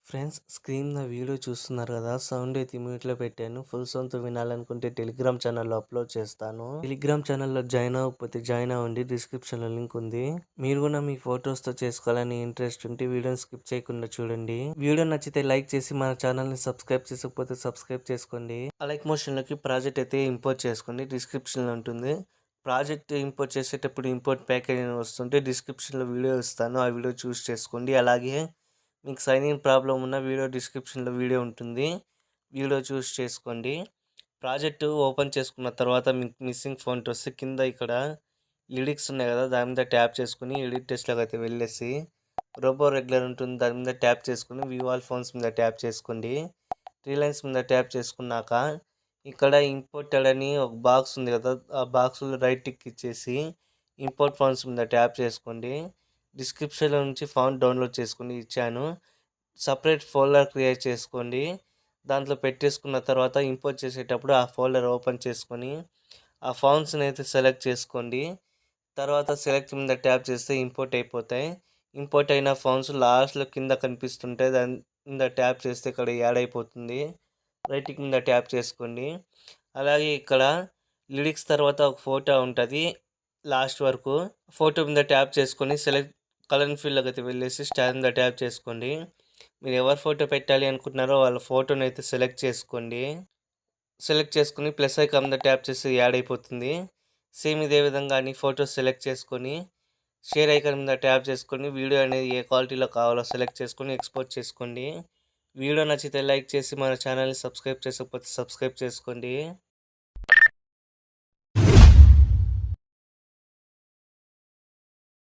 Friends screen నా video చూస్తున్నారు కదా! సౌండ్ అయితే మ్యూట్‌లో పెట్టాను. ఫుల్ సౌండ్‌తో వినాలనుకుంటే టెలిగ్రామ్ ఛానల్‌లో అప్‌లోడ్ చేస్తాను. టెలిగ్రామ్ ఛానల్‌లో జాయిన్ అవ్వకపోతే జాయిన్ అవ్వండి. డిస్క్రిప్షన్‌లో లింక్ ఉంది. మీరు కూడా మీ ఫోటోస్‌తో చేసుకోవాలని ఇంట్రెస్ట్ ఉంటే వీడియోని స్కిప్ చేయకుండా చూడండి. వీడియో నచ్చితే లైక్ చేసి మన ఛానల్‌ని సబ్స్క్రైబ్ చేసుకోకపోతే సబ్స్క్రైబ్ చేసుకోండి. అలైక్ మోషన్‌లోకి ప్రాజెక్ట్ అయితే ఇంపోర్ట్ చేసుకోండి. డిస్క్రిప్షన్‌లో ఉంటుంది. ప్రాజెక్ట్ ఇంపోర్ట్ చేసేటప్పుడు ఇంపోర్ట్ ప్యాకేజ్ అని వస్తుంటే డిస్క్రిప్షన్‌లో వీడియో ఇస్తాను. ఆ వీడియో చూస్ చేసుకోండి. అలాగే మీకు సైన్ ఇన్ ప్రాబ్లం ఉన్న వీడియో డిస్క్రిప్షన్‌లో వీడియో ఉంటుంది. వీడియో చూస్ చేసుకోండి. ప్రాజెక్టు ఓపెన్ చేసుకున్న తర్వాత మీకు మిస్సింగ్ ఫోటోస్ కింద ఇక్కడ లిరిక్స్ ఉన్నాయి కదా! దాని మీద ట్యాప్ చేసుకొని ఎడిట్ టెస్ట్‌లోకి అయితే వెళ్ళేసి రోబో రెగ్యులర్ ఉంటుంది. దాని మీద ట్యాప్ చేసుకొని వ్యూ ఆల్ ఫోన్స్ మీద ట్యాప్ చేసుకోండి. త్రీ లైన్స్ మీద ట్యాప్ చేసుకున్నాక ఇక్కడ ఇంపోర్టెడ్ అని ఒక బాక్స్ ఉంది కదా! ఆ బాక్స్‌లో రైట్ టిక్ ఇచ్చేసి ఇంపోర్ట్ ఫాంట్స్ మీద ట్యాప్ చేసుకోండి. డిస్క్రిప్షన్‌లో నుంచి ఫాంట్ డౌన్‌లోడ్ చేసుకొని ఇచ్చాను. సపరేట్ ఫోల్డర్ క్రియేట్ చేసుకోండి. దాంట్లో పెట్టేసుకున్న తర్వాత ఇంపోర్ట్ చేసేటప్పుడు ఆ ఫోల్డర్ ఓపెన్ చేసుకొని ఆ ఫాంట్స్‌ని అయితే సెలెక్ట్ చేసుకోండి. తర్వాత సెలెక్ట్ మీద ట్యాప్ చేస్తే ఇంపోర్ట్ అయిపోతాయి. ఇంపోర్ట్ అయిన ఫాంట్స్ లాస్ట్‌లో కింద కనిపిస్తుంటాయి. దాని మీద ట్యాప్ చేస్తే ఇక్కడ యాడ్ అయిపోతుంది. రైట్ టిక్ మీద ట్యాప్ చేసుకోండి. అలాగే ఇక్కడ లిరిక్స్ తర్వాత ఒక ఫోటో ఉంటది. లాస్ట్ వరకు ఫోటో మీద ట్యాప్ చేసుకొని సెలెక్ట్ కలర్ ఫీల్డ్‌లోకి అయితే వెళ్ళేసి స్టార్ మీద ట్యాప్ చేసుకోండి. మీరు ఎవరి ఫోటో పెట్టాలి అనుకుంటున్నారో వాళ్ళ ఫోటోని అయితే సెలెక్ట్ చేసుకోండి. సెలెక్ట్ చేసుకొని ప్లస్ ఐకాన్ మీద ట్యాప్ చేస్తే యాడ్ అయిపోతుంది. సేమ్ ఇదే విధంగా అన్ని ఫోటోస్ సెలెక్ట్ చేసుకొని షేర్ ఐకాన్ మీద ట్యాప్ చేసుకొని వీడియో అనేది ఏ క్వాలిటీలో కావాలో సెలెక్ట్ చేసుకొని ఎక్స్‌పోర్ట్ చేసుకోండి. వీడియో నచ్చితే లైక్ చేసి మన ఛానల్‌ని సబ్స్క్రైబ్ చేసుకోకపోతే సబ్స్క్రైబ్ చేసుకోండి.